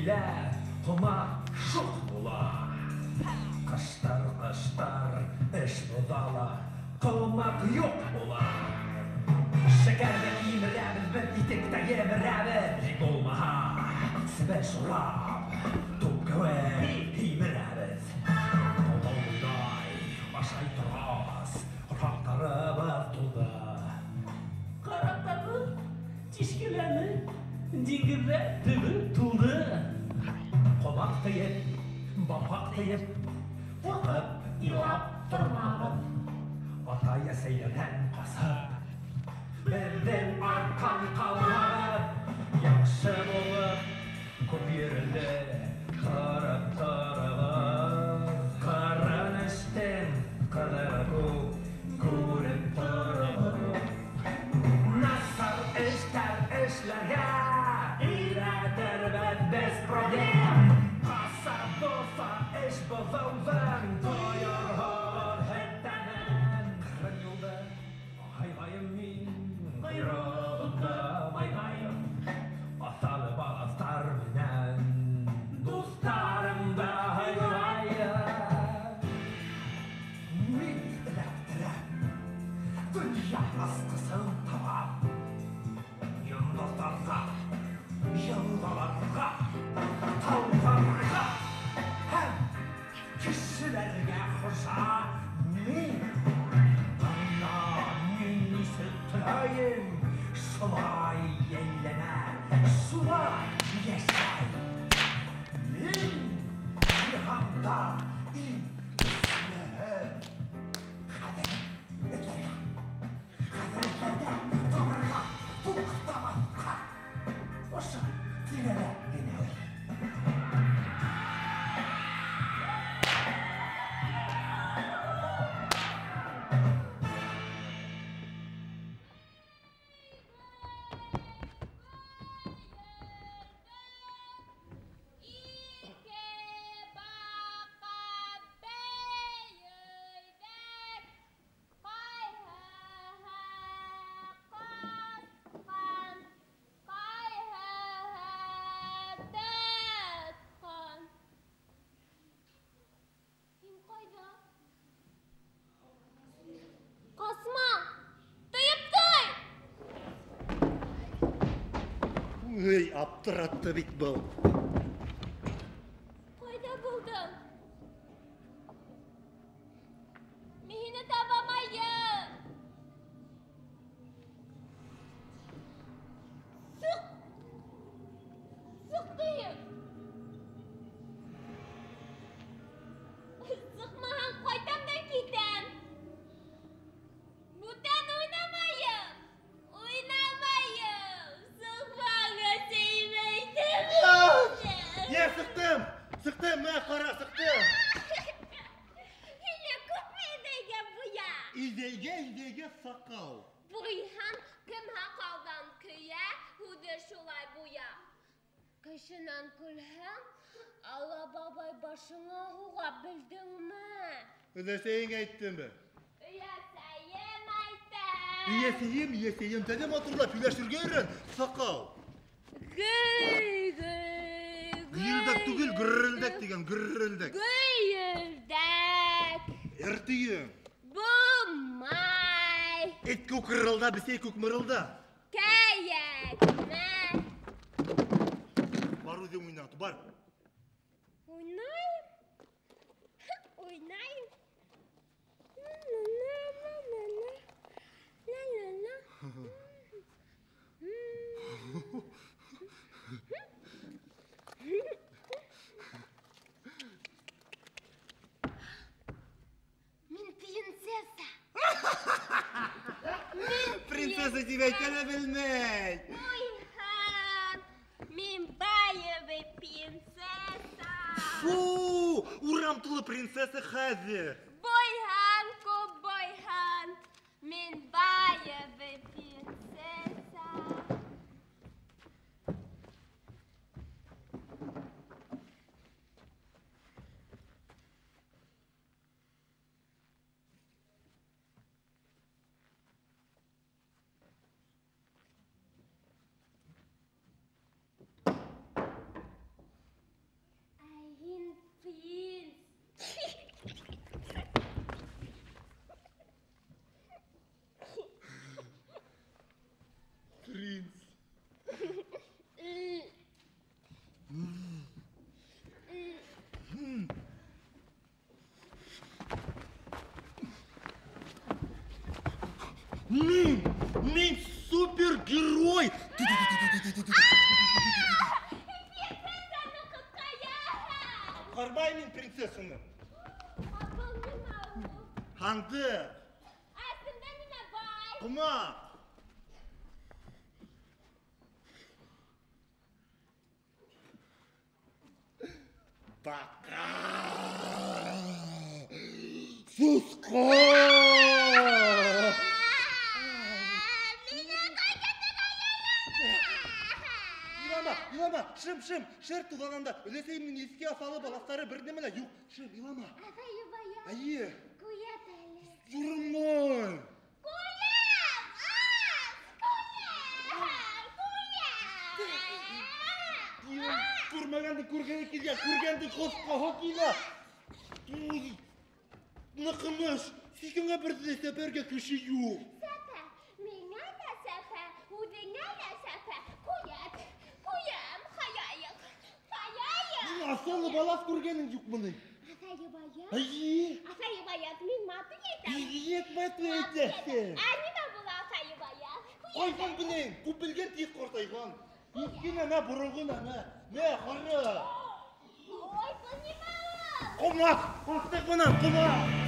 ile komak şok ola. Kışlar iş bodala, komak yok ola. Şekerde yemirəmiz, bir itikdə yemirəmiz. Olmaha, sibə şurab, tukqıvə yemirəmiz. Olday, başay turaz, oraqlarımız tuldu. Qaratlarımız, çişkilərini, dingirlə tübü tuldu. Komak deyip, bapak deyip, bakıp ilap durmadım. Ataya seyreden kasıp, benden arkan kalmadım. Yakşı olup, kop yerinde, karıp tarımız. Karın üstten, kadar görüp tarımız. Nasıl işlerge, iledir bez problem. Kasa dosa iş bozuldan, doyur olur hettenen. Kırın yolda, hayvayım min, kuyruğunda maymayım. Asalı bağızlar minen, dostlarım da hayvayım. Min elektrem, dünya askısın tamam. Yıldızlarga, yıldalarga, tavlarga, hem kişilerge hoşa min. Bana minni sütlayım, şulay eyleme, şulay yaşay. Min, ilhamda, ilhamda, kader, etlerga. Kaderlerde doğruna, tuktamazka. Oşa, direle dinler. Ey, aptirattı bit bu. Qayda buldun? Mehini tapamayım. Sık! Sık deyim. Sıkmahan qaytamdan ketem. Budan oynamayım. Oynamayım. Sıkmağa sevmeydim. Ya sıktım. Sıktım, ne kara sıktım. Hele kupmedege bu ya. İzeyge sakal. Buyhan kim hakaldan köye, hudur şulay bu ya. Kışınan külhem, Allah babay başına huğa bildin mi? Öyle seyin ettin mi? Üyeseyim ayten. Yeseyim dedim hatırla püleştirgeyin sakal. Gıy gıy gıy. Gıyıldak tügül gırrıldek degen gırrıldek. Gıyıldak. Ertiyim. Bulmay. Et kök kırılda, bir kök mırılda. Kayakme. Var o diyorum oynatı, var. Oynayayım. Oynayayım. La la la. Min prinsessa. Принцесса тебя bilmey. Buyhan. Min bayıbı prinsessa. Фу, урамтылы принцесса hazır. Buyhan ku buyhan. Min bayıbı prinsessa. Мен супергерой! Принцессаны құтқаяға! Қарбаймын принцессаны. Бұл не мау? Ханды, Астында нема бай? құма. Бақа. Сусқа. Илама, шым, шыр туғананда үлесейімнің еске асалы баластары бірдемелі. Юқ, шым, илама. Атайы бая. Айы, Куят әлі. жүрмой. Куят! Куят! Көрмегенді көргені келген, көргенді қосқа хокейла. Нықымыш, сүйкенге бірді сәперге күші юқ. Сәпә, меңә да сәпә, үдіңә да сәпә. Куят! Куям, хаяйық! Хаяйық! Асалы балас көргенің юқ мұны. Атайы бая. Айы, Атайы баят, мен маты етім. ек мәті өйтесін. Әнеме бұл атайы баят. Қойған білейін, көп білген тек қортайған. Еккен әне бұрылғын әне, мә қары. Ой, бұл не мау? Құмақ, қостық мұнан, құмақ.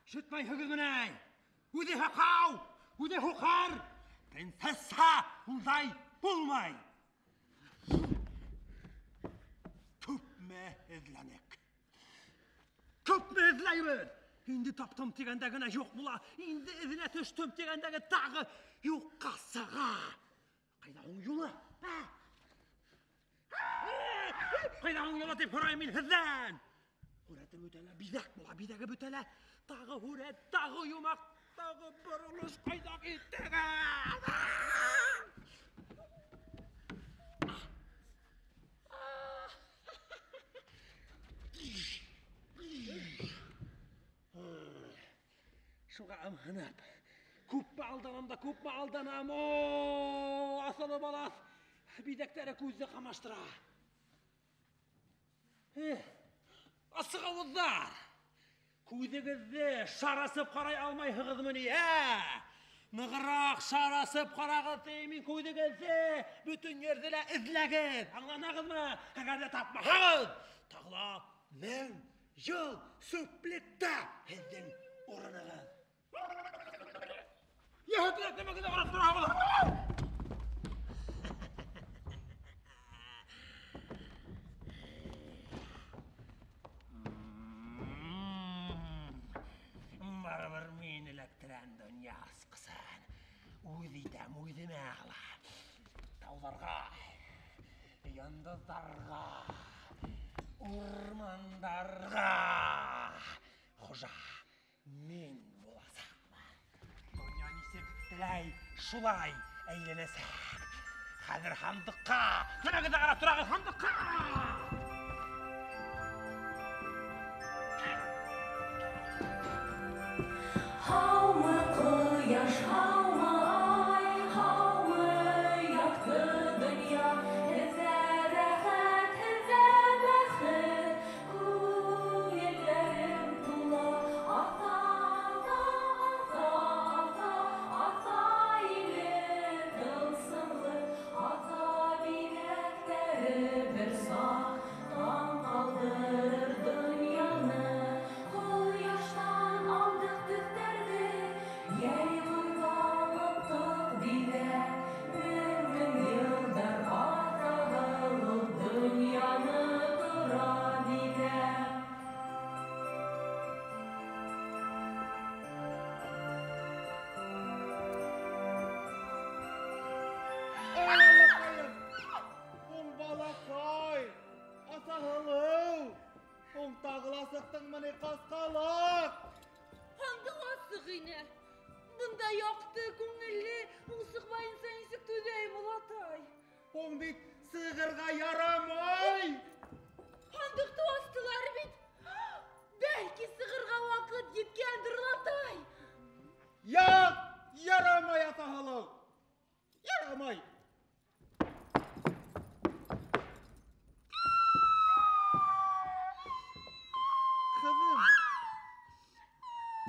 Şütmey hıgılmınay. Ude hakav, ude hukar. Prinsessa hunday bulmay. Köpme izlenek. Köpme izleyimir. Şimdi taptım tegendegine yok bula. Şimdi izine düştüm tegendege dağı yok kassağa. Kayda on yola. Kayda on yola deyip hırayım hızlan. Huret'e bütele, bizek bula, bizeke bütele. Dağı huret, dağı yumak, dağı bırılış kaydak ittege. Şuğa amhanap. Kupma aldanam da kupma aldanam. O asalı balas. Bizektere kuzde kamaştıra. Asıqavuzlar. Kuydegizde şarasıp qaray almay hıgızmını, Nıgırak şarasıp qarağız deyimin kuydegizde bütün yerdele izlegiz. Anlanağız mı? Eğer tapmağız. Tağla men yıl söplikte hizden oranağız. Yahıtırak demek de orası durağız. Barbar min elektren dünyası kısan. Uydidem uydimağla. Tavlarga, yandızlarga, ormandarga. Hoca, min bulasakma. Dünyani sevdilay, şulay eylenesek. Hazır handıkka, sana kadar arap durağız handıkka. Havma koyaş, havma ay, көңілі, ұңсықпайын сәйінсік төдейім ұлатай. Оң бит сығырға ярамай. Хандықты астылар бит. Бәлки сығырға вақыт еткендір ұлатай. Ярамай ата халау. Ярамай.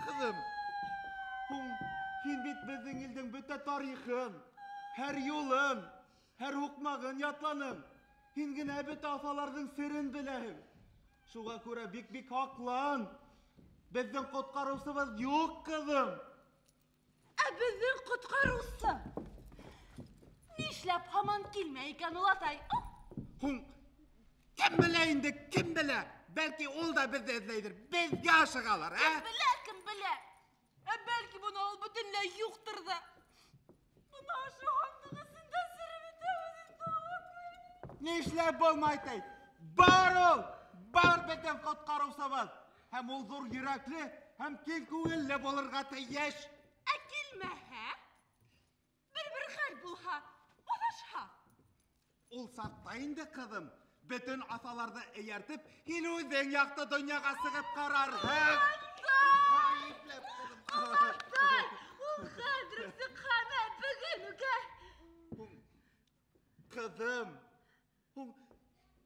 Kızım, hin bit bizden ilden bütün tarihın, her yolun, her hukmağın, yatlanın, hin gine bütün afalardan serin bileyim. Şuğa göre bik haklan, bizden kutkarusumuz yok kızım. Bizden kutkarusu. Nişlep haman kilmeyken ulatay. Kim bile kim bile? Belki ol da bizi izleydir, bizge aşık alır, ha? Kim bile. Belki bunu ol bütünle yoktur da. Bunu aşık handığısında sırrı bitemedin. Ne işler olmaydı? Bar ol! Bar beden kutkarusumuz. Hem ol zor yürekli, hem kil kuvvetli bolurga teyyeş. Kilme ha? Bir hal bu ha. Olaş ha. Ol sattayın da kızım. Bütün asalarda eğertip, hilüzen yakta dünyaga sığıp karar, ha? Ulatay! O kadrısı kana bugün uke. Kızım,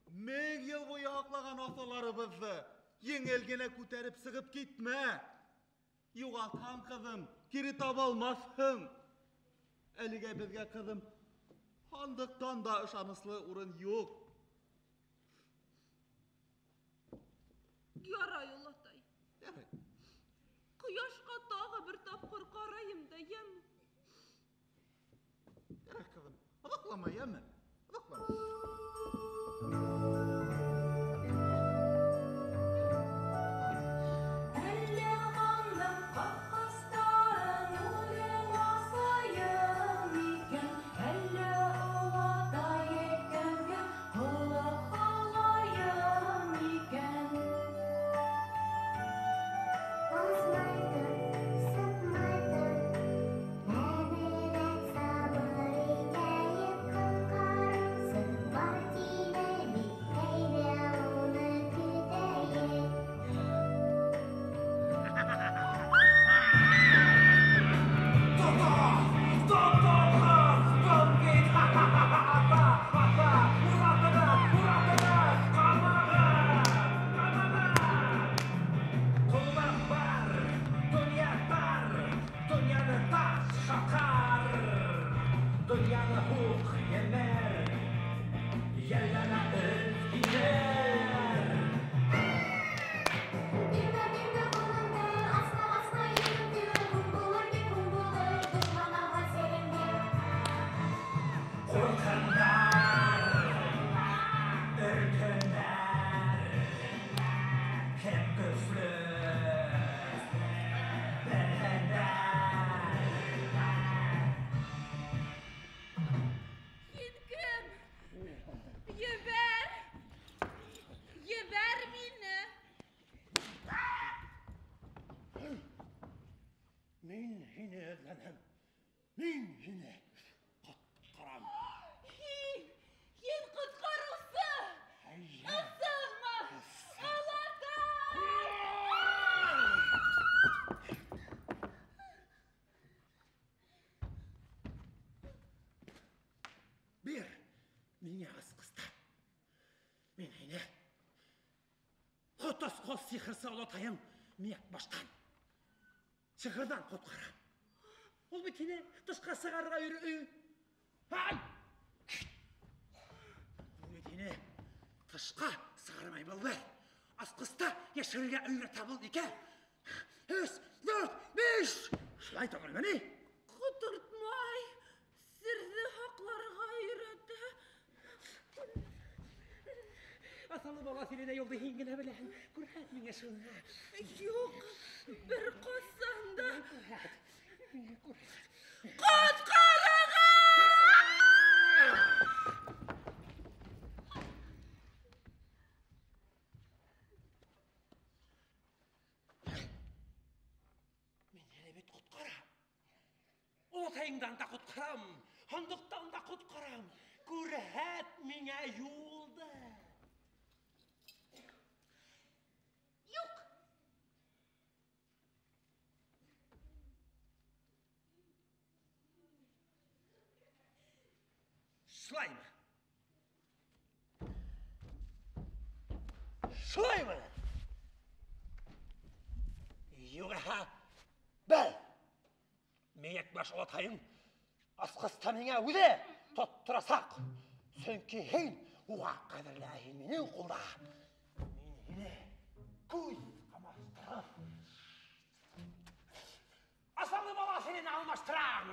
men yıl boyu aklagan asalarımızı yengelgene küterip sığıp gitme. Yuvaltan kızım, geri tabalmazsın. Elige bizge kızım, handıktan da ışanıslı urun yok. Yaray ulatay. Yaray. Kıyaşka dağı bir tapkır karayım da yem. Yaray kızım, adıklama yeme. Adıklama. Kos sihirse olatayım, miyek baştan. Sihirden kutkaram. Ol bitine dışka sığarga yürü. Hay! Ol bitine dışka sığarmay buldu. Askısta yaşırıya öyle tabıl dike. 3, 4, 5. Şulay tokul beni. Kudurtmay. Sirri haklarga yürüdü. Asalı baba seni de yolda hingine bilen. Kurhat mine şuna. Yok. Bir kosan da. Kurhat. Kutkarıga! Men hele bit kutkara. O Олатайыңдан да құтқарам, хандықтан да құтқарам. Көрәт меңе юлды. Юк. Шылаймы? Шылаймы? Юғаға, бәл! Мейек баш Олатайың, асқыста меңе өде тұттырасақ. Сөнке хейн, уға қадырлы әйменің қолда. Мен хейне көз қамастырам. Асалы бала сенен алмастырам.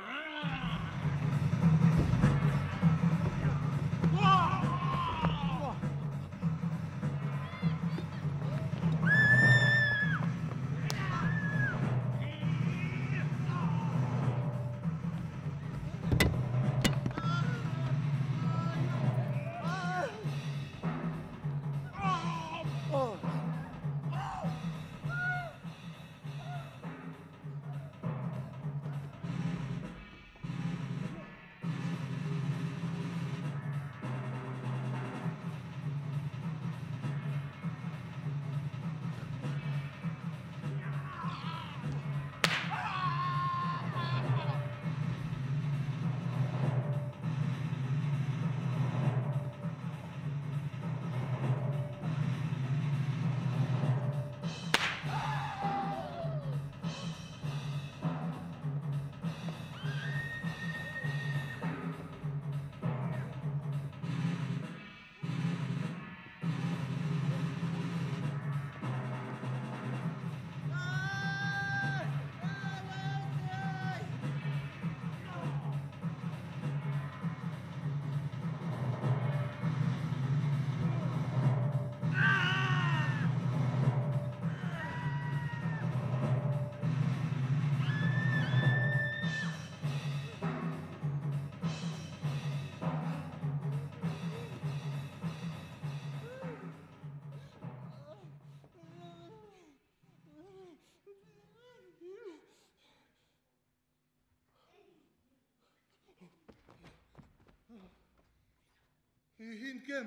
Хинкем,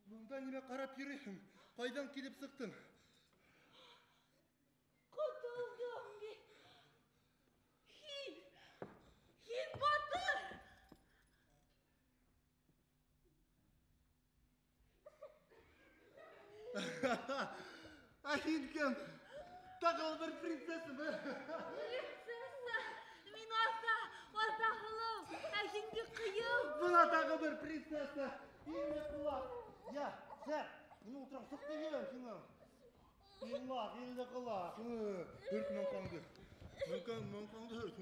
мұнда неме қарап жүресің? Қайдан келіп сықтың? Құтылдым мен. Хин батыр. Хинкем, тағы бір принцесса ба? Принцесса, мен аса қылым, әжіңді қиым. Бұна тағы бір принцесса. Еліне қылақ. Я, сәр, мұны отырақ сұқ деген, шыңа. Елақ, еліне қылақ. Үрт мұнқаңды. Мұнқаңды үрт.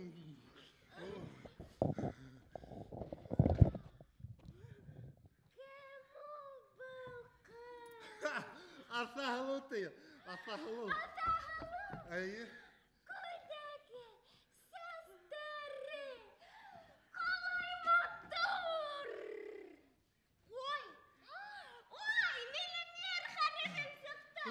Асахылу тыйы. Асахылу. Әйе. Көдегі, сәстері, қалай матур! Ой, менің харифім шықты.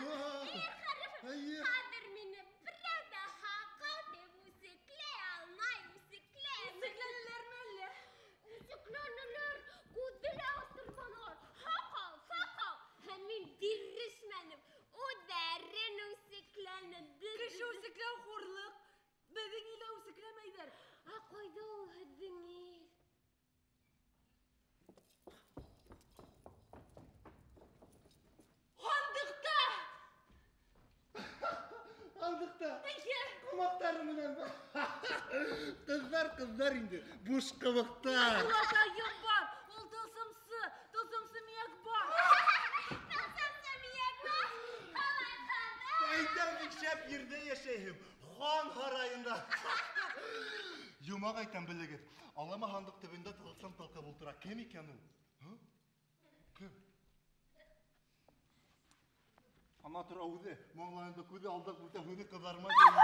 Әйе. Қазір мені бірәді хақа деп үсіклей алмай үсіклей. Үсікленілер мәлі. Үсікленілер, көділі астырмалар. Хақал. Мен дирішменім. O derin üsüklenir. Кіші үсіклен қорлық. Бәбің елі үсіклемейдер. Қойда ол хыдыңыз. Хандықта! Алдықта. Әйе! Қымақтарымынан ба? Қыздар енді. Бұш қымақтар. Олатайым бар. Ол тылсымсы мияк бар. Әйтем бікшеп ерде ешейім. Хан харайында. Юмақ айтам білігіп. Алама хандық түбінде тылсым талқа болтыра. Кем екен ол? Кем? Ана тұр ауды. Моңлайында көді алдақ бұлта өне қызарма дейді.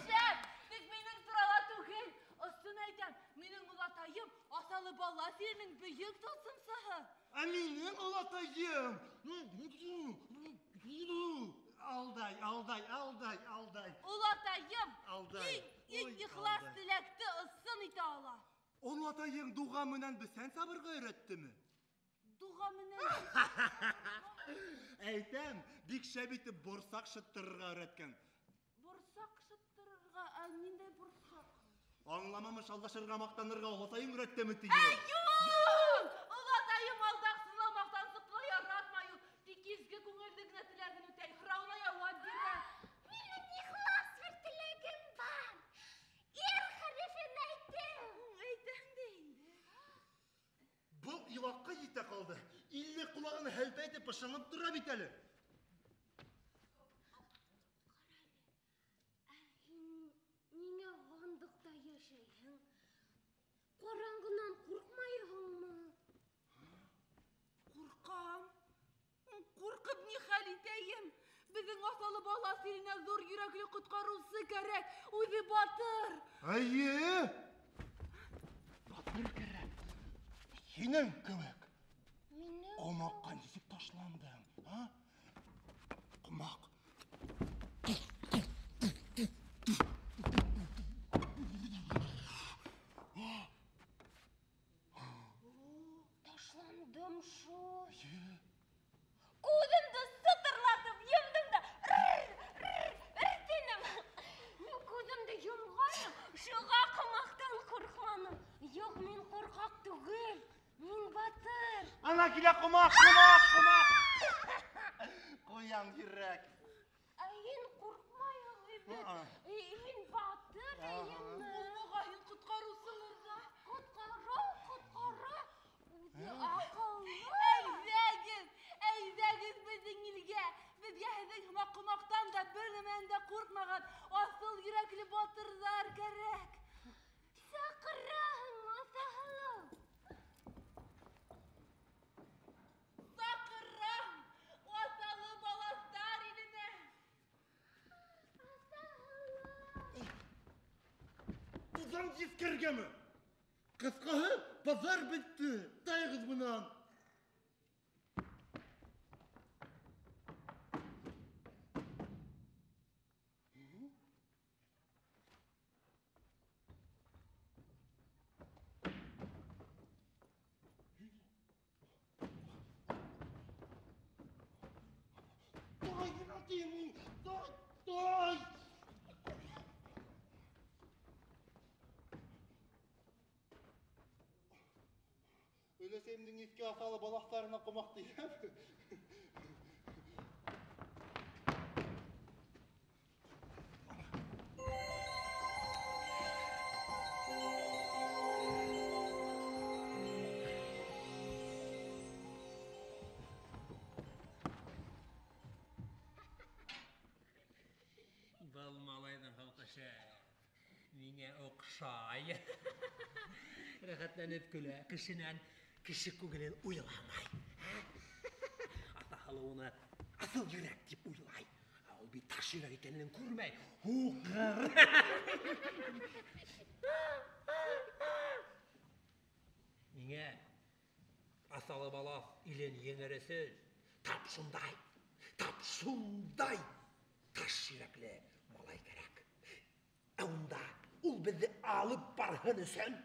Шәп! Тек менің турала түгел. Ұстын айтам, менің Олатайым асалы бала сенің бүйік тылсымсығы. Менің Олатайым. Alday. Улатайым, Алдай. ең Ой, ихлас алдай. тілекті ыссын ите ала. Олата ең дуға менен сен сабырға өйрәттеме? Дуға менен Әйтәм, бик шәп итеп борсак шыттырырга өйрәткән. борсақ шыттырырға, ниндәй борсақ? Аңламамыш алдашырга мактанырга олатайың өйрәттеме тиге? Юк! Улатайым алдақсынылмақтан сықлы яратмайы. Тик изге күңелді генә теләген үтәй. Храуна яуап бирә. Минем ихлас бер теләгем бар. Ир хәрефен әйтем. Әйтәм дә инде. Бұл илакка җитә калды. 50 кулагын хәлпәйтеп ышанып тора бит әле. Ниңә гандыкта яшәйһең? Караңгынан куркмайһыңмы? Куркам. Куркып ни хәл итәйем? Безнең асалы бала сиренә зур йөрәкле коткарусы кәрәк. Үзе батыр. Әйе. Батыр кәрәк. Синең кебек. Минем Комакка ничек ташландың, а? Комак. ташландым шу. Күземді сытырлатып емдім да үртенім. Мен күзімді йомғаным, шуға қымақтан қорқманым. Yok, мен қорқақ түгел, мен батыр. Ана килә комак. Куян йөрәк. Әйін қорқмайың ебет. Мен батыр әйінмі. Муғайын коткарусыларга. Құтқара. Үзе ақыллы. Әйдәгез безнең илгә. Безгә һеҙҙең һымаҡ ҡомаҡтан да бер нәмәнән дә ҡурҡмаған аҫыл йөрәкле батырҙар кәрәк. Саҡыраһың, Асаһылыу. Саҡырам асалы балаҫтар иленә. Тузан җискергәме? Кыскаһы, базар бетте. Тайгыз бунан. Дай! Өлесемнің еске асалы балақтарына қомақ дейім. Был малайның халқышы миңә оҡшай. Рәхәтләнеп көлә, кешенән кеше күңелен уйламай. Атаһылы уны асыл йөрәк дип уйлай. Ул бит таш йөрәк икәнен күрмәй. Һуҡыр. Миңә асалы балаҫ илен еңересез тап шундай таш йөрәкле малай кәрәк. Ә унда ул беҙҙе алып барһын өсөн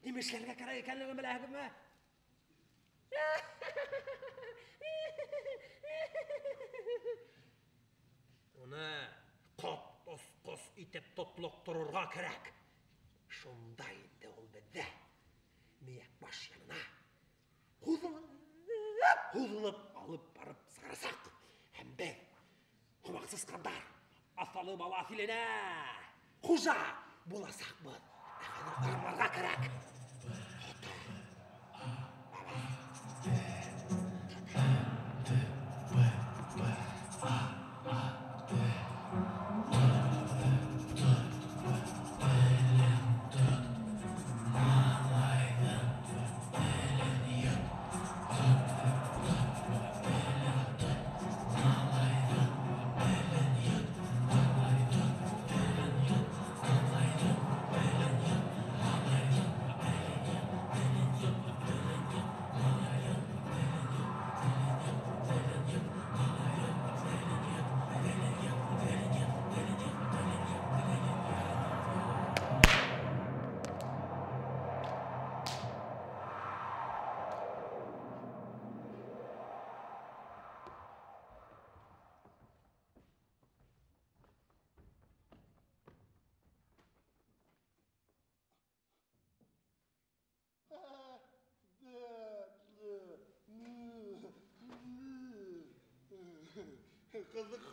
нимә эшләргә кәрәк икәнлеген беләһегеҙме? Уны ҡот-осҡос итеп тотлоҡторорға кәрәк. Шунда инде ул беҙҙә Мейәк баш янына һуҙылып алып барып сығарасаҡ. Һәм беҙ ҡомаҡсыз ҡандар аҫалы балаҫ иленә хужа буласаҡбыҙ. Ә хәҙер ырымларға кәрәк.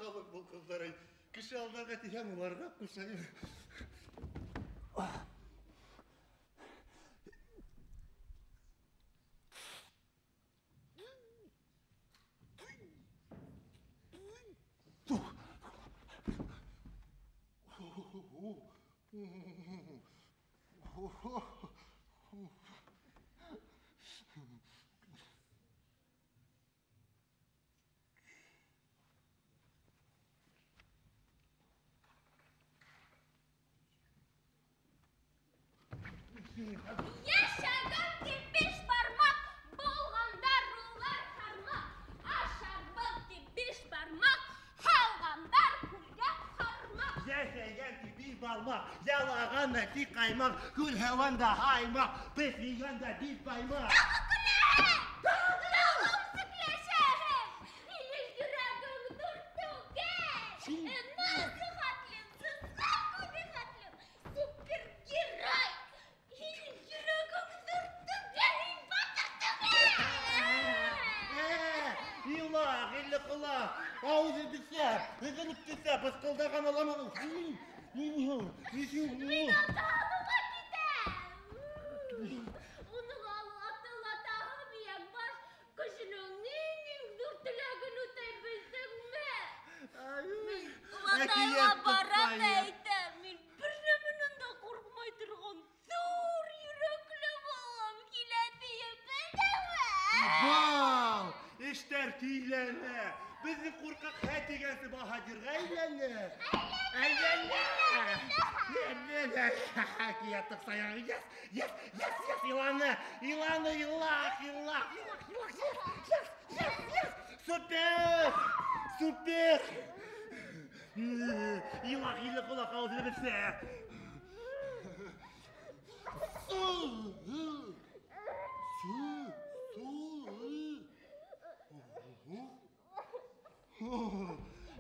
halk bu kızlara. Kişi aldağa tihem olarga kuşayım. Yaşadım ki beş parmak, bolganda rular karmak. Aşardım ki beş parmak, havgandar kulga karmak. Yaşayan ki bir balmak, yalağan da ki kaymak, kul havanda haymak, besleyen de bir baymak. Dağım sıklaşarım, ilir yüreğim durdu gel. Nasihatlım, sızlar kudihatlım, süper giray. İlir yüreğim durdu gel, batırdı gel. Yılak, illi kulak, ağzı düşse, hızınıp düşse, pıskıldagan olamadın. Dağılıma gider. Onu atılatağı bir baş, kışının neyinin dürtülegin ötey bilsin mi? Vatayla para beytemin, birneminin de korkmay durgan zor yürekli balam kiletiye bedeme. Vav! İşler tüylerle. Bizi korkak hetigensi bahacır eğlenle. Eğlenle. Eğlenle. Yattık sayağı yes yılanı. Yılanı yılak. Süper. Yılak yılak kulak ağzını bitse.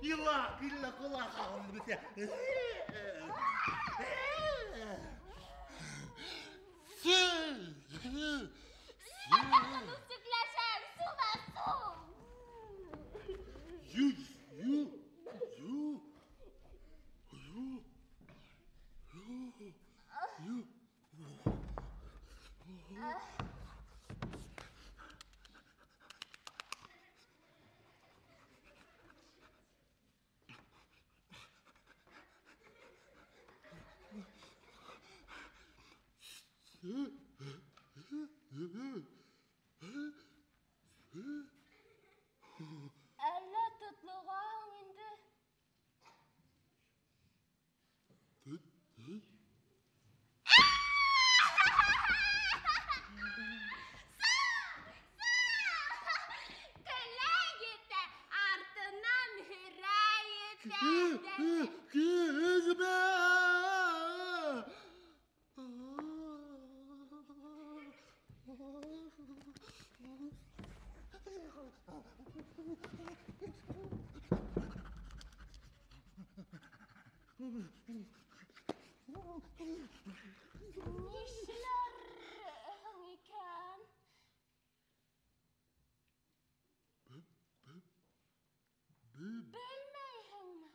Yılak yılak kulak ağzını bitse. Atakanı sıklaşar, sula su. Elle tutluğun indi. Kılayete ardından hürayete. Kızma! İşler iken. Bilmeyim mi?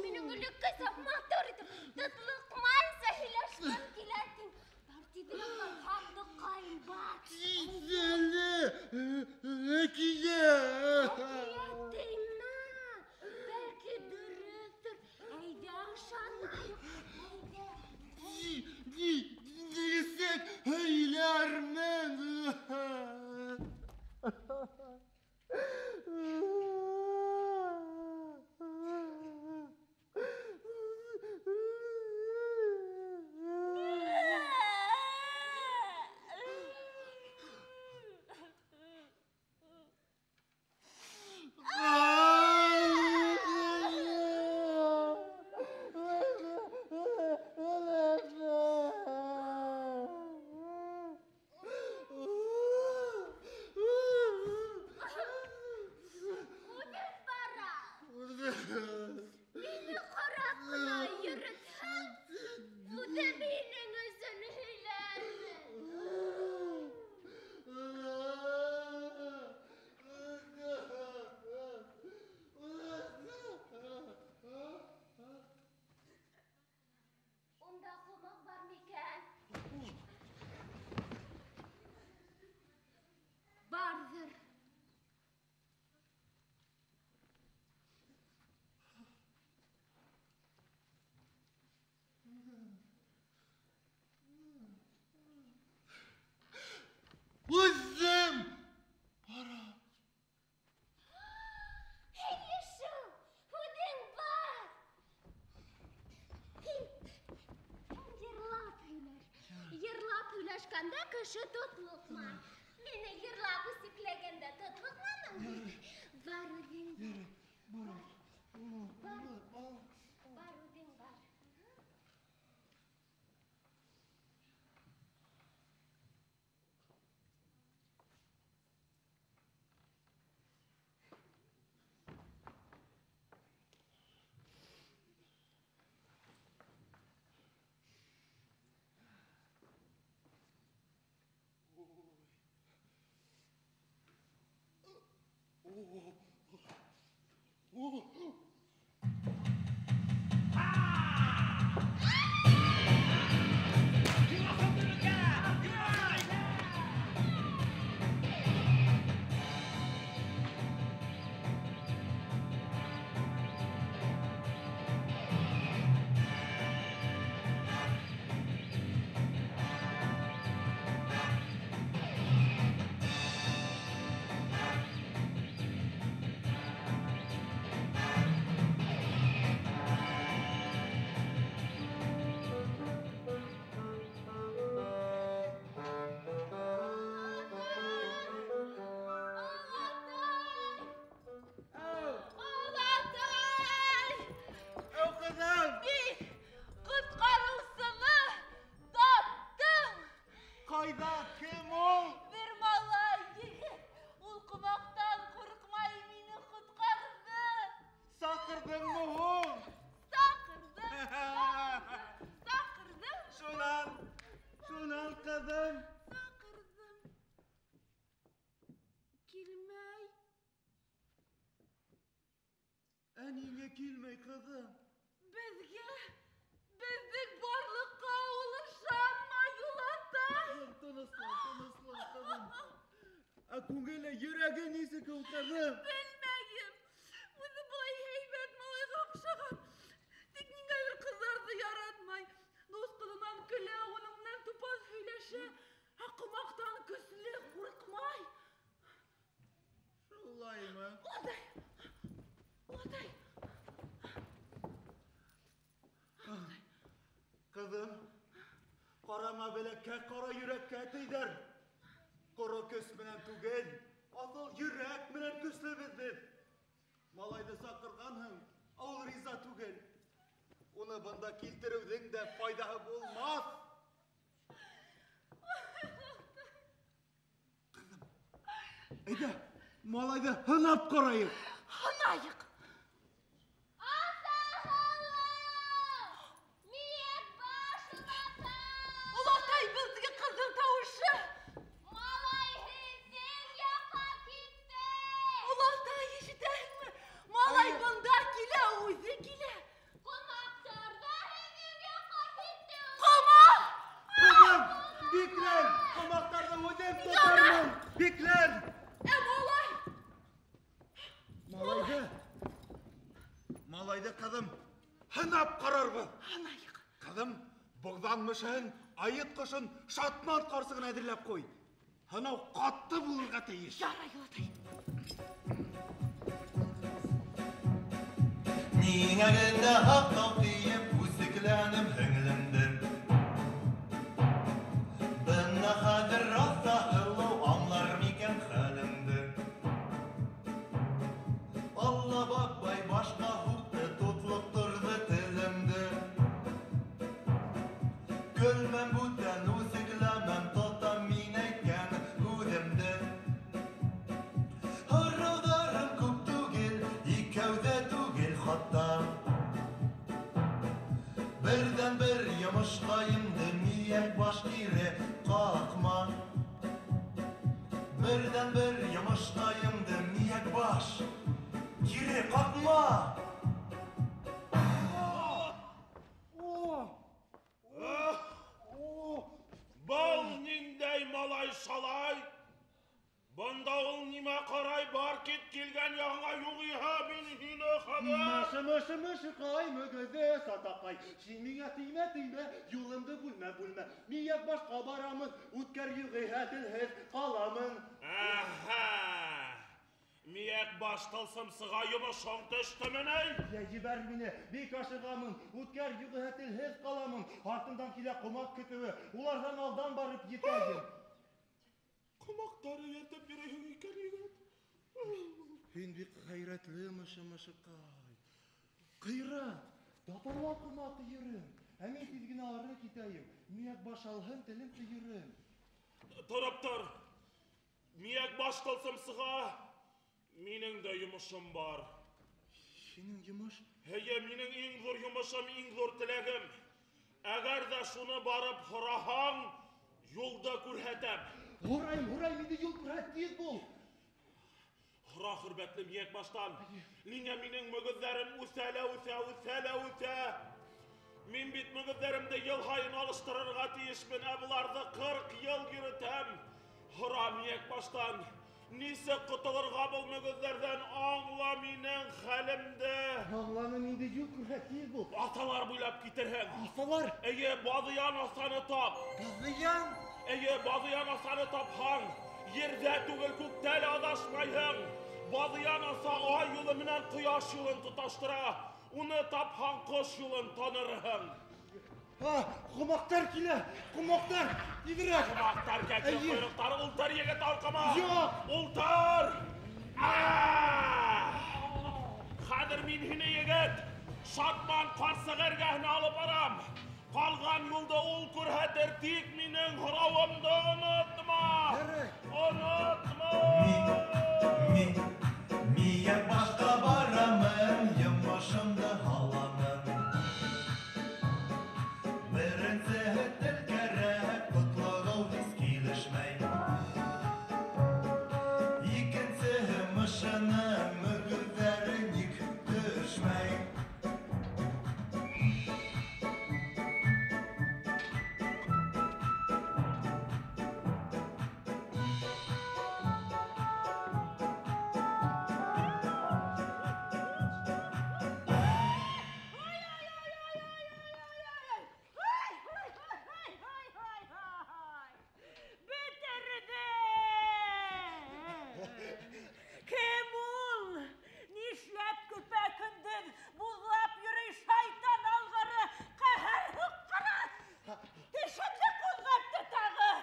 Minun ülke sama turut, tutluk mal sehilaşkan ki Анда кеше тотлықман. Мені ерлап үсіклегенде тотлықманың. Бар үден бар. Бар үден бар. Әниңе келмей кызым. Біздің барлыққа улышанмайылата. Тынысла кызым. Күңеле йөрәге нисек ул кызым? Белмәйім. Өзі бұлай хейбет малайға ұқшаған. Тек ниңгәдер кыздарды яратмай. Дос кызынан көлә, оның менән тупас һөйләшә. Ақымақтан көсле курыкмай. Шулаймы? Олатай. Kızım, karama belekке, kara yürekke teyder. Kara kös menen tugel, asıl yürek menen köslemizdir. Malaydı sakırganhın, ol riza tugel. Onu bunda kiltirivdin de faydağı olmaz. Kızım, eyde, malaydı hınap korayım. Ханайық. Ұлатай біздігі қыздың тауышы. Малай хезден яқа кетті. Ұлатай ешітәңі. Малай бұнда келе, өзі келе. Қонақтарда хезден яқа кетті. Қамақ! Kızım, bekler, komaklarda ödem tutarım. Bekler. Малай! Malaydı kızım, hınap karar bu. Ханайық. Kızım, бұғданмышын, айыт қышын шатман қарсығын әдірлеп қой. Hınав қатты бұлырға тейіш. Жарай, Ұлатай. Niye gende hakkam deyip usiklenim hünglimdir. Bana kadir rasta hırlı anlar miken halimdir. Allah bakbay başka hukte tutluk durdu tilimdir. Gülmem buten usiklemem totam mineyken hudimdir. Hırrıdarım kup tugil, ikevde tugil hatta. Birden bir yamışlayımdı miyek baş gire kalkma. Birden bir yamışlayımdı miyek baş gire kalkma. Бал ниндей малай шалай? Бында ул нима қарай бар кет келген яңа юғиха бен хине хада. Mışı kay mügüze satakay. Şimiye tiyme, yolumda bulma. Niyet başka baramın, utkar yüğü hedil hez kalamın. Aha! Miyek baş tılsım sığa yumuşun düştümüney. Ya jiber meni, bek aşıgamın, o'tkar yuğatilsiz qalamın, артından kile qo'moq kütübü, ulardan aldan barıp yetayım. Kumakları yetip yüreğin iken. Sen bir gayretli mışıqay. Kıyrat, datarla qo'moq yürüm. Hemen tizgine ağrı kitayım. Miyek baş alhın tilim yürüm. Durup dur. Miyek baş tılsım sığa. Minin de yumuşum var. Senin yumuş? Heye minin en zor yumuşum, en zor tilegim. Eğer de şunu barıp hırahan, yolda kurhetem. Hurayım, indi yol kurat değil bol. Hıra hırbetli miyek baştan. Niye minin mügüzlerim üse. Min bit mügüzlerimde yıl hayın alıştırırga tiyişmin. Ebularda 40 yıl yürütem. Hıra miyek baştan. Nisi kutulurga bul mügüzlerden ağla minin halimde. Ağlanın indi yol kurat değil bol. Atalar buylap gitirhin. Asalar. Eye badıyan asanı tap. Kızıyan. Eye badıyan asanı taphan. Yerde tügül köktel adaşmayın. Badıyan asa ay yılı minen kıyaş yılın tutaştıra. Onu taphan kış yılın tanırhın. Ha, qo'moqlar kile, qo'moqlar. Yedirak. Kumaktar kekil kuyruktar ultar yigit arkama. Yok. Ultar. Hadir min hine yigit. Şatman qarsı gergahını alıp aram. Qalgan yolda ol kurhetir tik minin hıravımda unutma. Gerek. Unutma. Miyek başka baramın, yumuşumda halamın. Birinci hüttül gerek, kutluğu hiç kilişmey. İkinci mışının mügüzlerin yük düşmey. Kim ol? Nişlep küpekindin, buzlap yürü şeytan algarı, kahar hıkkırı. Dişimde kuzgattı tağı.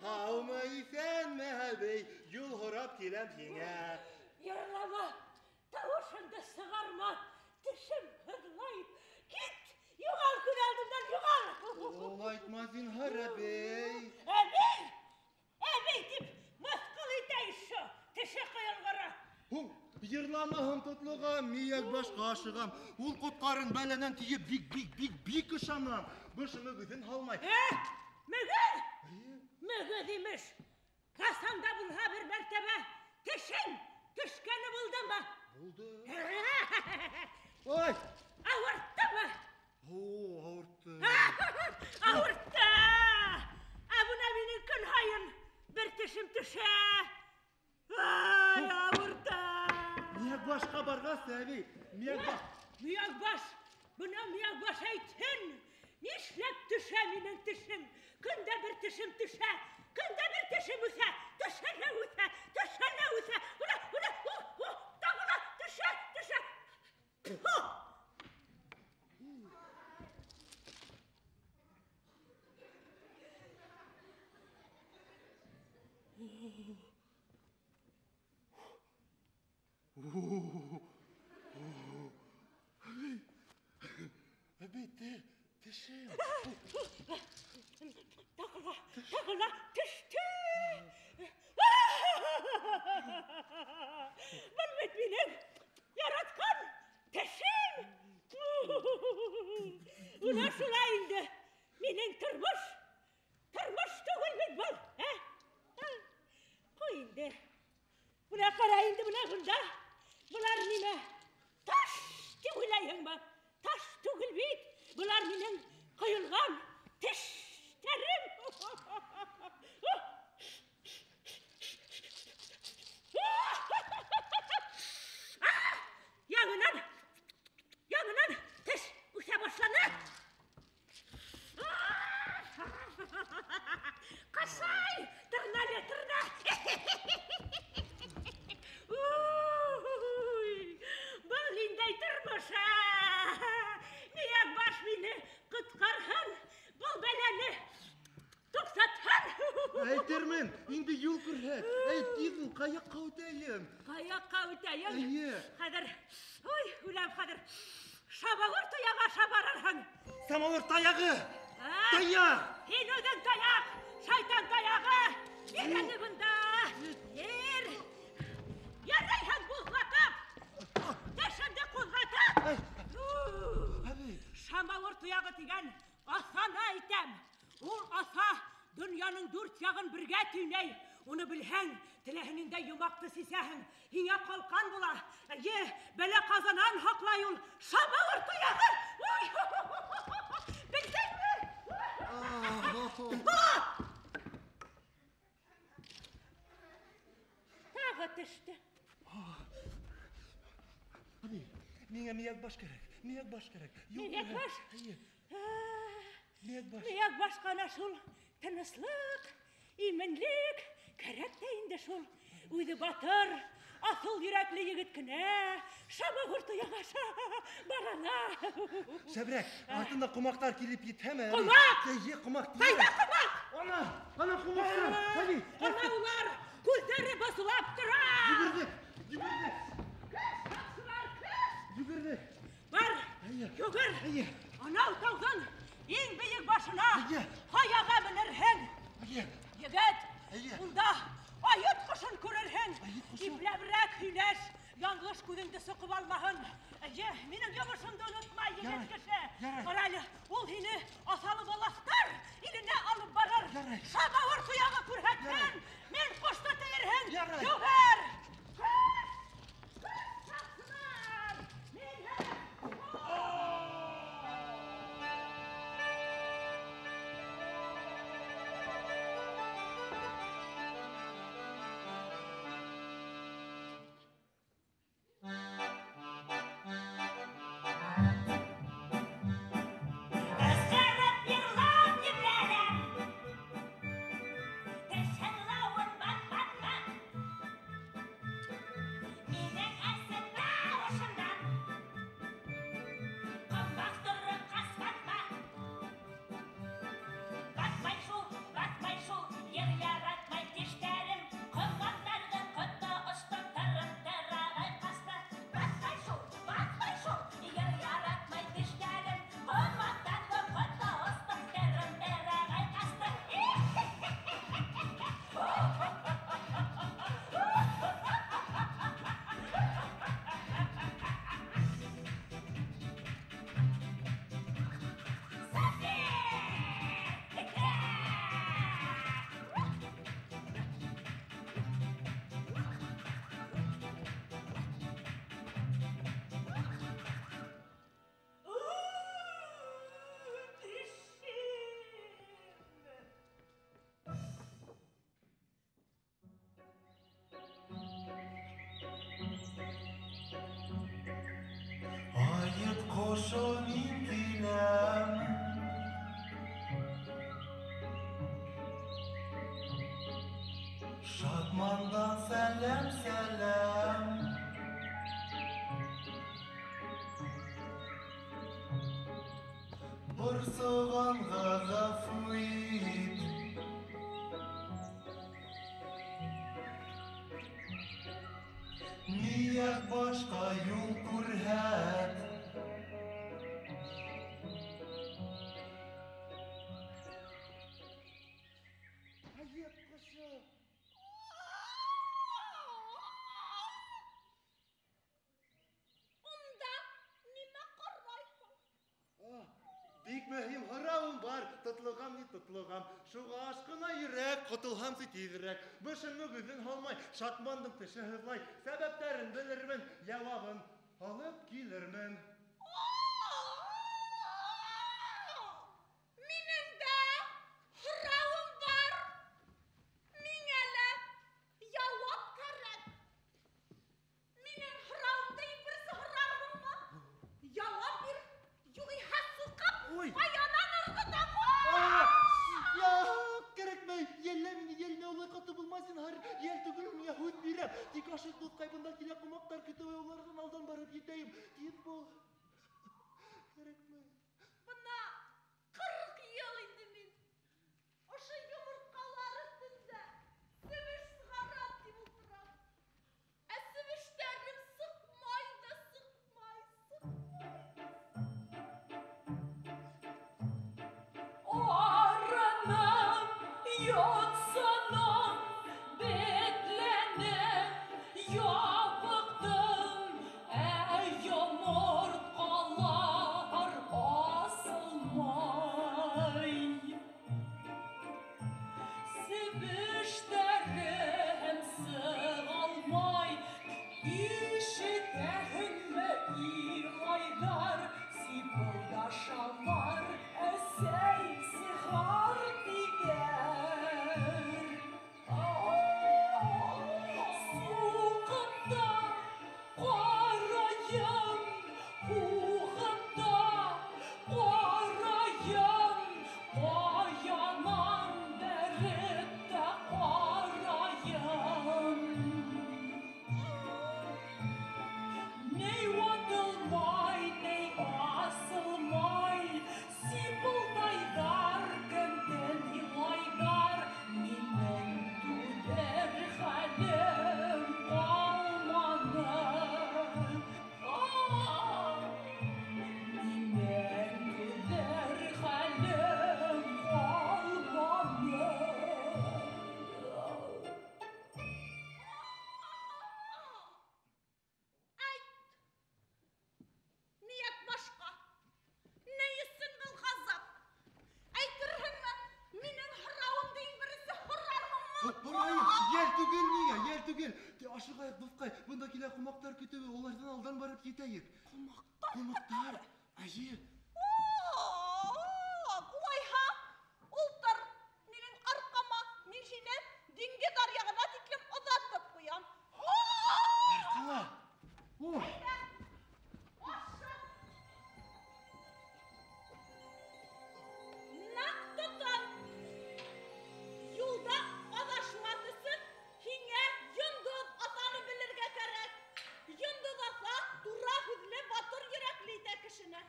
Havmayı sen Mehal Bey, yol horap kilem sene. Yaralama, tavuşunda sıgarma, dişim hırlayıp git. Yugal gün aldımdan yugal. Olaytmazın Hara Bey. Evi dip, maskalı değişi, dişi kıyılgırı. Hum, yırlamahım tutluğa, miyek baş kaşığım. Ul kutkarın belenen tiyip bik ışamlam. Başımı bütün halmay. Mügül! Mügül demiş. Kasanda bulha bir mertebe. Dişin, dişkeni buldun mu? Buldu. Oy. Avırttı mı? Oo, ağırttı. Avırttı! Abun evinin kınhayın. Bir dişim düşe. Ay avırttı! Miyek baş kabarga sevi. Miyek baş. Miyagbaş, buna miyagbaş eytin. Nişlep düşe minin dişim. Günde bir dişim düşe. Günde bir dişim üse. Düşe ne üse. Düşe ne üse. Ula, da ula, düşe. Puh! Bitti. Dişim. Takıla, düştü. Bilmet benim yaratkan teşim. Ula şula indi. Minin tırmış tügül bit bol. Koy indi. Buna kara indi buna gında. Bular mine taş tügülayın mı? Taş tügül bit. Bular minin kıyılgan teşlerim. Yanınan teş uça başlanır. Kasay tırna. Әйтермен, инде юл күрһәт. Әйтегез, каякка үтәйем. Каякка үтәйем. Әйе. Хәзер, ой, үләм хәзер. Шабагыр тояга шабарырһың. Самавыр таягы. А? Таяк. Һин үҙең таяк, шайтан таягы. Егәне бында. Ер. Ярайһың ҡуҙғатып. Тешеңде ҡуҙғатып. Шамауыр тояғы тигән асаны әйтәм. Ул аса донъяның 4 яғын бергә төйнәй. Уны белһәң, теләһенеңдә йомаҡты сисәһең. Һиңә ҡалҡан була. Әйе, бәлә ҡазанан һаҡлай ул шамауыр тояғы. Белдеңме? Тағы төштө. Миңә мияк баш кәрәк. Мияк баш кәрәк. Мияк баш? Әйе. Мияк баш. Мияк башҡана шул. Тыныслык, именлек кәрәк тә инде шул. Үҙе батыр, аҫыл йөрәкле егет кенә шамауыр тояға барана. Шәбрәк, артында ҡомаҡтар килеп етһәме? Ҡомаҡ! Әйе, ҡомаҡ. Ҡайҙа ҡомаҡ? Ана ҡомаҡтар. Әйе. Ана улар күҙҙәре бысылап тора. Йүгерҙек. Йүгерҙек. Бар, Әйе. йүгер. Әйе. Анау тауҙың иң бейек башына Әйе. ҡаяға менерһең. Әйе. Егет, Әйе. унда айыт ҡошон күрерһең. Айыт ҡошо? Ипләберәк һөйләш, яңғыш күҙеңде соҡоп алмаһын. Әйе, минең йомошомдо онотма, егет Ярай, кеше. ярай. Ҡаралы, ул һине аҫалы балаҫтар иленә алып барыр. Ярай. Шамауыр тояғы Ярай. күрһәтһен. Мин ҡошто тейерһең. Ярай. Йүгер! Ayıt koşun intilem Şatmandan selam selam Bırsığanğa gafuit Niyak başka yol kurhet Аяҡ ҡошо. Унда нимә ҡарайһың? Бик мөһим һорауым бар. Тотлоғам, ни тотлоғам. Шуға ашҡына йөрәк, ҡотолһамсы тиҙерәк. Бышымны күҙен һалмай, шатмандың теше һыҙлай. Сәбәптәрен белермен, яуабын алып килермен. Минең дә һорауым бар. Миңә лә яуап кәрәк. Минең һорауымды берсе һорарһыңмы? Яуап бир, юғиһә суҡып, Ой. аяңан ырғытам. Я, кәрәкмәй. Йәллә мине, йәллә улай ҡаты булмай зинһар. Йәл түгел, миңә һүҙ бирәм. Тик ашыҡ дуҫҡай бында килә ҡомаҡтар көтөү, уларҙан алдан барып етәйем. Тиҙ бул. Кәрәкмәй. Бына 40 йыл инде мин ошо йомортҡалар өҫтөндә Yoksanam beklenip yapıktım ey yumurtkalar asılmay. Sevişlerim sığalmay İşitehme ilaylar Sibıldaşanlar esey sıhar diger. Suqımda qarayım Uğımda qarayım Qayanan beribdə qarayım. Ney vatılmay, ney asılmay Sibıldaylar günden ilaylar Minin tüder halim qalmadı. Minin tüder halim qalmadı. Niyet başka. Neyisin bu gazap? Aytırhın mı? Minin hırravım deyin birisi hırrarım mı? Burayı yer tügel niye? Yer tügel. Aşıqay, Dufqay, bundakiler kumaklar kötübü, onlardan aldan barıp keteyik. Kumaktar? Kumaktar. Ayı. Kulay ha? Ultar minin arkama, nişine, dinge daryağına tiklip uzatıp koyam. Arkana. Oh. Nak tutan. Yolda adaşmadısın, hine yındız atanı bilirge gerek. Yındız asa dura hüzle batır yürekliydi kişine.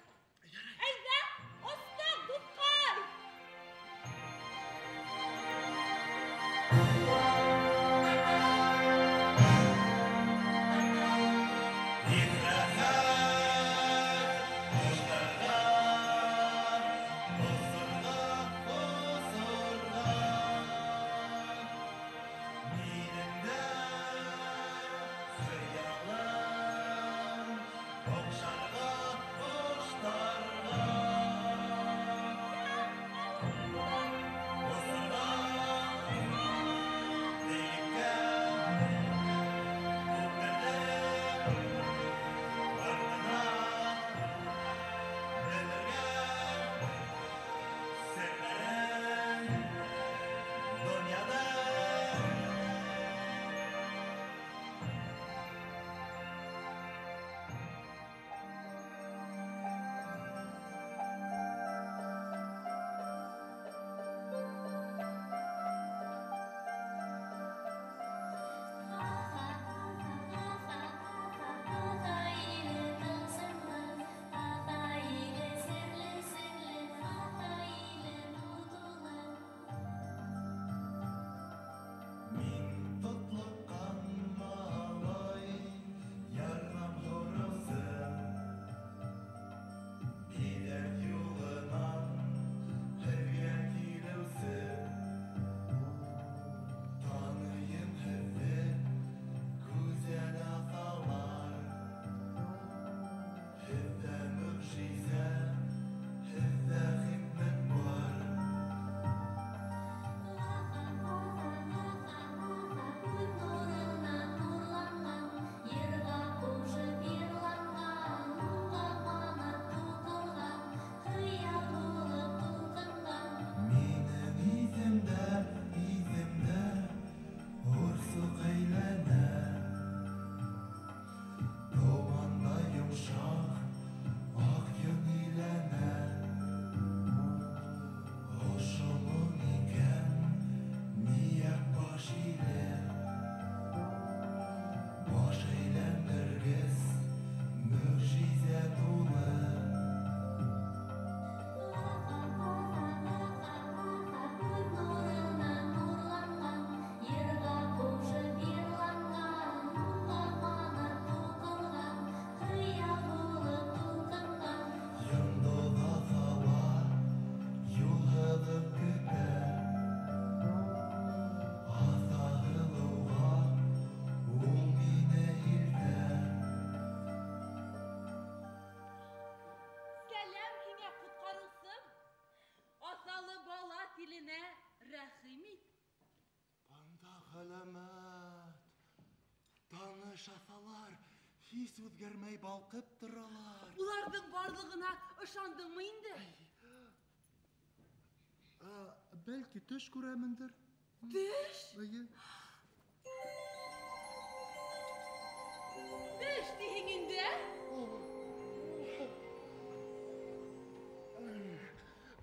Галамат. Таныш аталар, hiç үзгәрмәй балкып торалар. Улардың барлығына ышандыңмы инде? Бәлки төш күрәмендер. Төш? Төш диһең инде?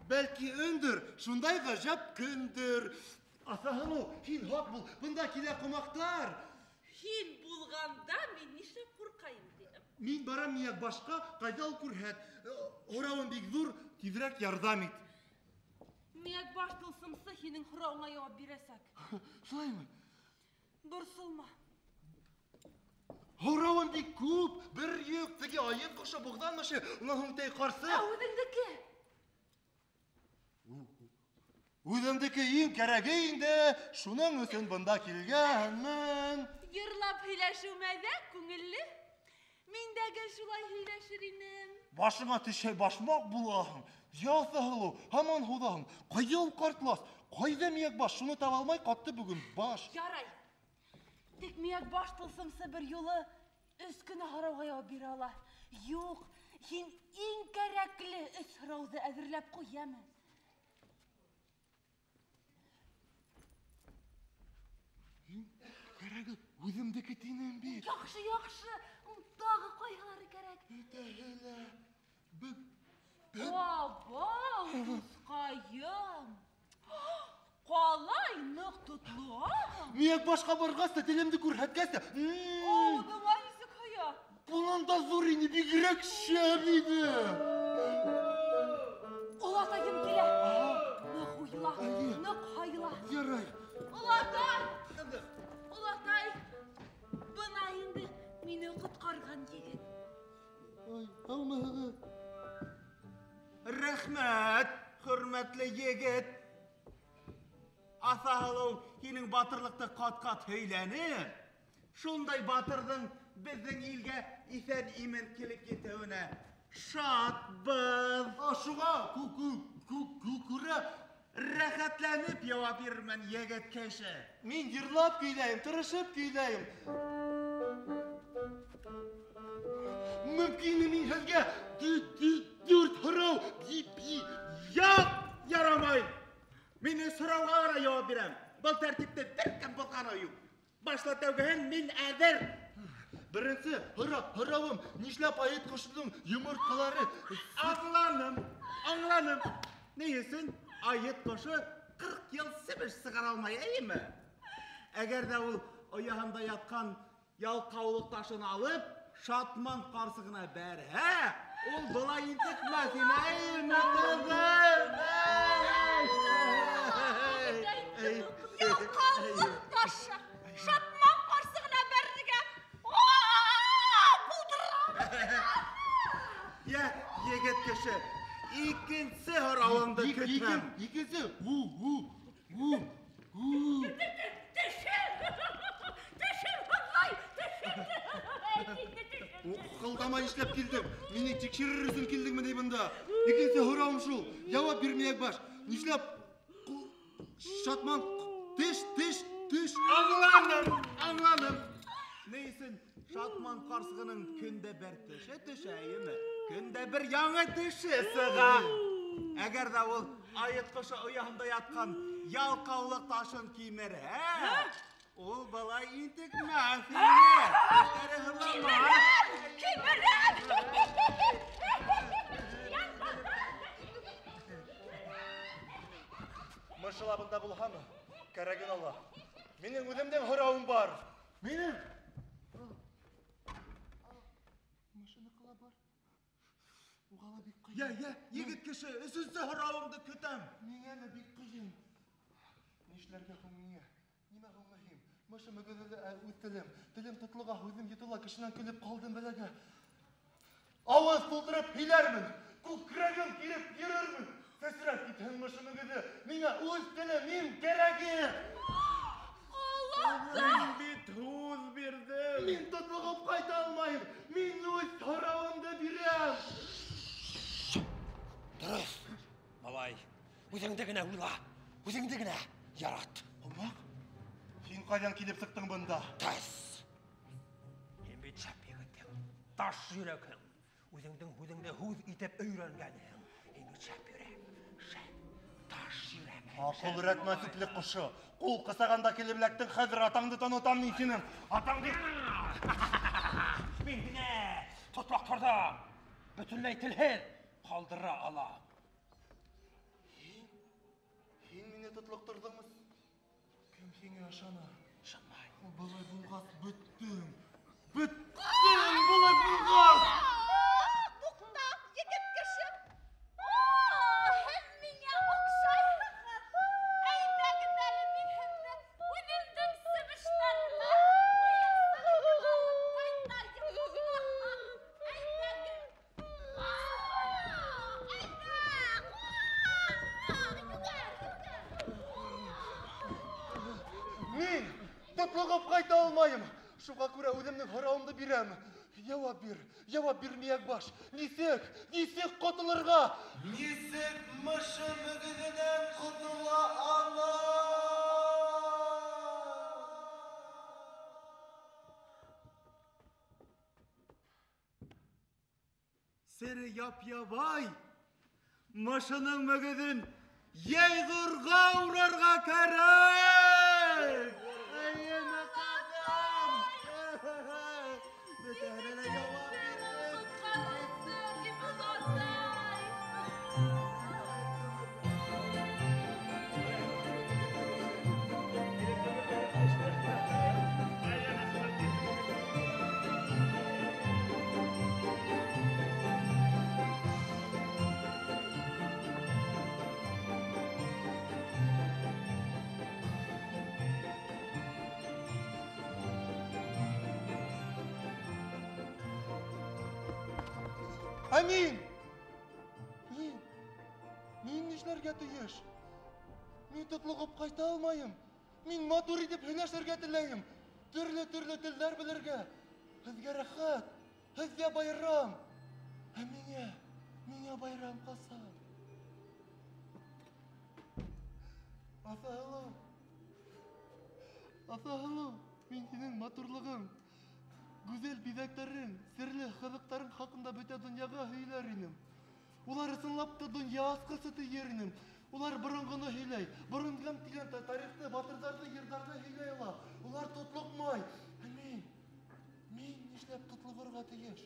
Бәлки өндір, шундай ғажап көндір. Асаһылу, һин хак бул, бында килә кунактар. Һин булганда мин нишләп куркайым дидем. Мин барам мияк башка, кайда ул күрһәт. Һорауым бик зур, тизрәк ярдәм ит. Мияк баш тылсымсы һинең һорауыңа җавап бирәсәк. Шулаймы? Борсылма. Һорауым бик күп, бер йөк, теге аеп кошы бугданмышы, унан һуң тәй карсы. Үҙеңдеке. Үҙемдеке иң кәрәге инде, шуның өсөн бында килгәнмен. Йырлап һөйләшү мәҙәк күңелле. Мин дә гел шулай һөйләшер инем. Башыңа төшәй башмак булаһың. Ясаһылу, һаман һудаһың. Кайда ул картлас? Кайда мияк баш? Шуны таба алмай катты бүген баш. Ярай. Тик мияк баш тылсымсы бер юлы өс кенә һорауга җавап бирә ала. Юк, һин иң кәрәкле өс һорауҙы әҙерләп ҡуйәме? Кәрәге, үҙемдеке тинем бит. Яҡшы, яҡшы. Тағы ҡайһылары кәрәк? Бөтәһелә. Бабау, дускайым. Ҡалай ныҡ тотлоғаң. Мияк башҡа барғас та, телемде күрһәткәс тә. Ауыҙыңа нисек һыя? Bundan da зур ине, бигерәк шәп иде. Олатайым килә. Ныҡ уйла, ныҡ һайла. Ярай. Олатай! Олатай! Бына инде мине ҡотҡарған егет. Алмаһығыҙ. Рәхмәт, хөрмәтле егет. Асаһылу, һинең батырлыҡты ҡат-ҡат һөйләне. Шундай батырҙың беҙҙең илгә иҫән имен килеп етеүенә шатбыҙ. Шуға күрә. Рәхәтләнеп яуап бирермен, егет кеше. Мин йырлап көйләйем, тырышып көйләйем. Мөмкин мин һеҙгә дүрт һорау Ярамай! Мин һорауға ғына яуап бирәм. Был тәртипте бер кем булғаны юҡ. Башла тәүгеһен мин әҙер. Беренсе һорауым, нишләп айыт ҡошоноң йомортҡалары? Аңланым. Ни өсөн айыт ҡошы 40 йыл себеш сығара алмай, әйеме? Әгәр дә ул ояһында ятҡан ялҡаулыҡ ташын алып, Шатман ҡарсығына бәрһә, ул былай интекмәҫ ине, әйеме, ҡыҙым? Ялҡаулыҡ ташы! Шатман ҡарсығына бәрергә булдырам! Я, егет кеше, икенсе һорауыңды көтмәм. Икенсе, Ҡылдама нишләп килдең? Мине тикшерер өсөн килдеңме ни бында? Икенсе һорауым шул. Яуап бирмәйәк баш. Нишләп Шатман теш. Аңланым. Ни өсөн Шатман ҡарсығының көндә бер теше төшә, әйеме? Көндә бер яңы теше сыға. Әгәр дә ул айыт ҡошы ояһында ятҡан ялҡаулыҡ ташын кимерһә, ул былай интекмәҫ ине. Мышыла бында булһамы? Кәрәген ала. Минең үҙемдең һорауым бар. Минең. Мышыныҡыла бар. Уғала бик ҡыйын. Я, егет кеше, өсөнсө һорауымды көтәм. Миңә лә бик ҡыйын. Нишләргә һуң миңә? Нимә һуң мөһим? Мышым үҙ телем. Телем тотлоға, һүҙем йотола, кешенән көлөп ҡалдым бәләгә. Ауыз тултырып һөйләрмен. Күкрәгем киреп йөрөрмөн. Сәсрәп китһен мышымығыҙы. Миңә үҙ телем кәрәге. Мин бит һүҙ бирҙем. Мин тотлоғоп ҡайта алмайым. Мин үҙ һорауымды бирәм. Дөрөҫ, малай. Үҙеңде генә уйла. Үҙеңде генә ярат. Ҡомаҡ, һин кайдан килеп сыктың бында? Мен бит шәп егетем. Таш йөрәкем. Үзеңнең һүзеңне һүз итеп өйрәнгәнем. Мен бит шәп йөрәк. Шәп. Таш йөрәк. Акыл рәтмә сүтлек кушы. Кул кысаганда килеблектің хәзер атаңды танытам мин синең. Атаңды... Мин генә тотлактарда бөтенләй телһез калдыра алам. Син мине тотлактырдыңмы? Кем сиңа ышана? Ышанмай. Булай булгас бөттең. Бөттең булай булгас. Тукта, егет кеше. Һез миңа охшайсыз. Әйдәгез әле мин һезне үземнең себешләренә Мин тотлыгып кайта алмайым. Шуңа күрә үземнең һорауымды бирәм. Җавап бирмәяк баш. Нисек котылырга? Нисек мышы мөгезеннән котыла ала? Сері яп-ябай, мышының мөгізін ейгұрға урарға кәрек! Әйені қадам! Бөтәнелі жауап берді. Мин нишләргә тиеш? Мин тотлыгып кайта алмайым. Мин матур итеп һөнәшергә теләйем. Төрле телләр белергә. Һезгә рәхәт, һезгә байрам. Миңа байрам калса. Афа, мин синең матурлыгың, güzel бизәкләрең, серле кызыктарың хакында бөтә дөньяга һөйләр инем. Улар ысынлап та дөнья аскысы тиер инем. Улар борынгыны һөйләй, борынган дигән тарихты, батырларны, йырдарды һөйләй ала. Улар тотлыкмай. Мин нишләп тотлыгырга тиеш?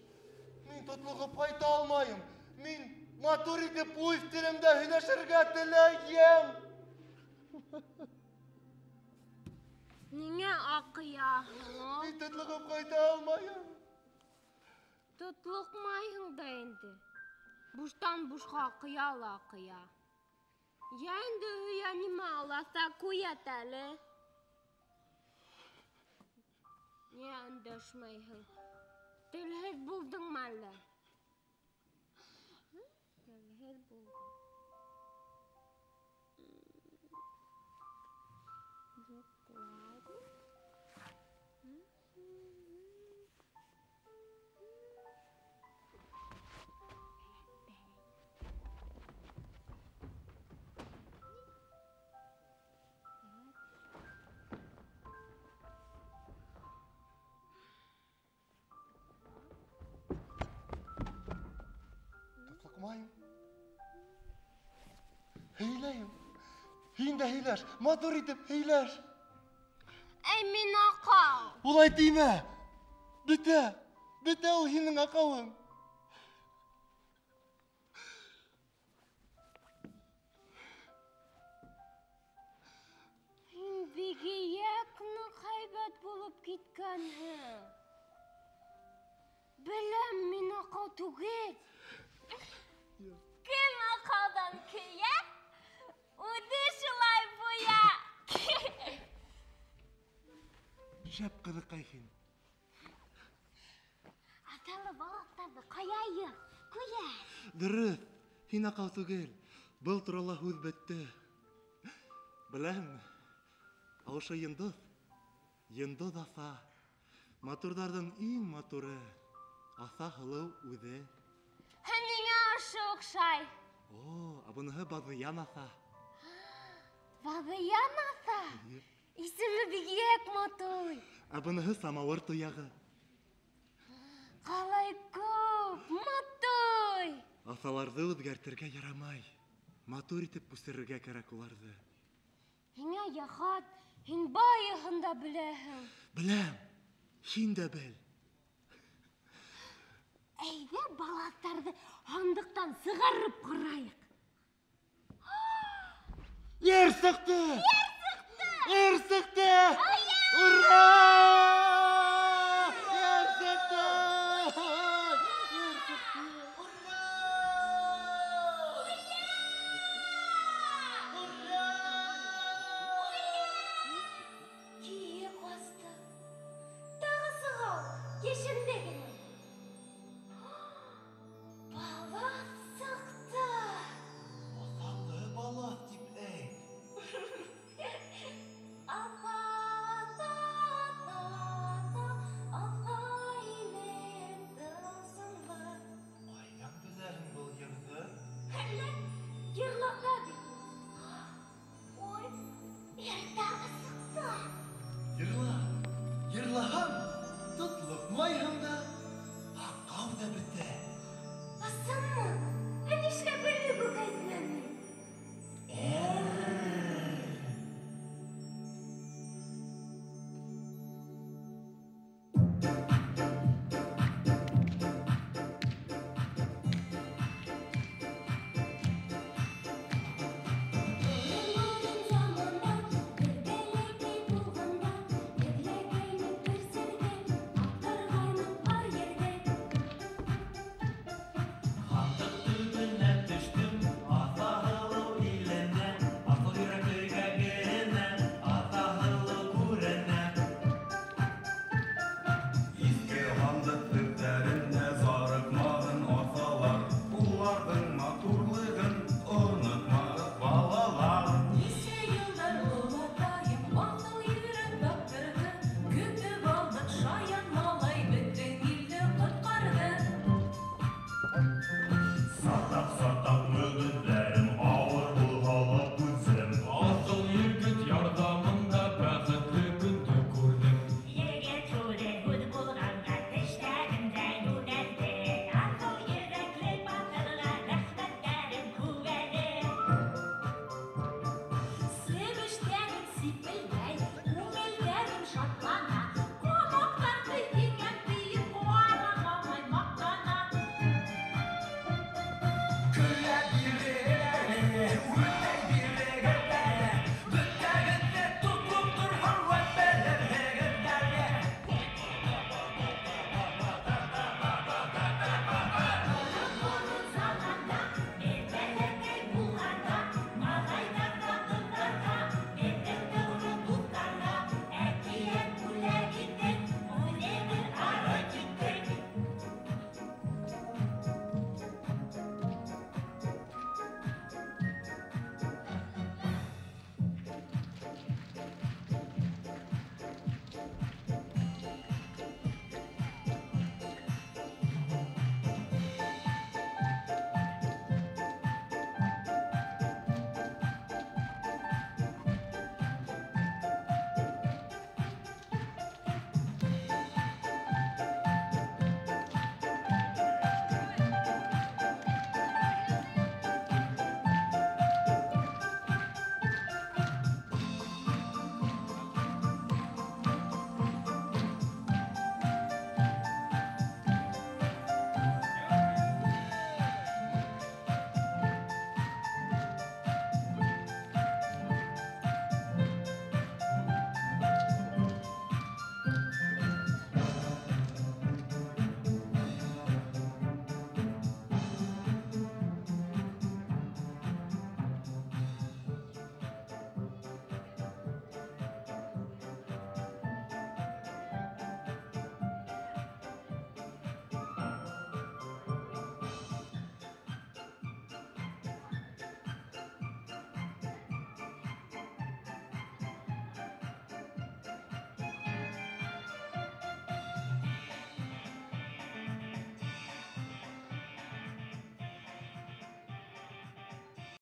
Мин тотлыгып кайта алмайым. Мин матур итеп үз телемдә һөйләшергә теләйем. Ниңә акыяһың? Мин тотлыгып кайта алмайым. Тотлыкмайһың да инде. Буштан бушка акыя. Я инде һөя нимә аласа куят әле. Niyə əndəşməyəm? Dilhez buldunmu әлі? Dilhez buldum. Тотлыкмайым. Һөйләйем. Һин дә һөйләш, матур итеп һөйләш. Әй, мин акау. Улай тимә. Бөтә ул һинең акауың. Һин бигәк нык һәйбәт булып киткәнһең. Беләм, мин акау түгел. Кем акаудан көйә? Үзе шулай буя. Шәп кызыкай һин. Аталы балыктарды каяйык, көйә. Дөрес, һин акау түгел. Был турала һүз бетте. Беләмме? Аушы йындыз аса. Матурдардан иң матуры. Аса һылыу үзе. Һәнеңә ашы оҡшай. О, абыныһы Баҙыян аса. Баҙыян аса? Исеме бигек матой. Ә бұныһы самауыр туяғы. Қалай көп, матой. Асаларды үҙгәртергә ярамай. Матур итеп үстерергә кәрәк уларҙы. Һиңә яхат, һин байыһын да беләһең. Беләм, һин дә бел. Әйҙә балаҫтарҙы һандыҡтан сығарып ҡарайыҡ. Ер сыҡты!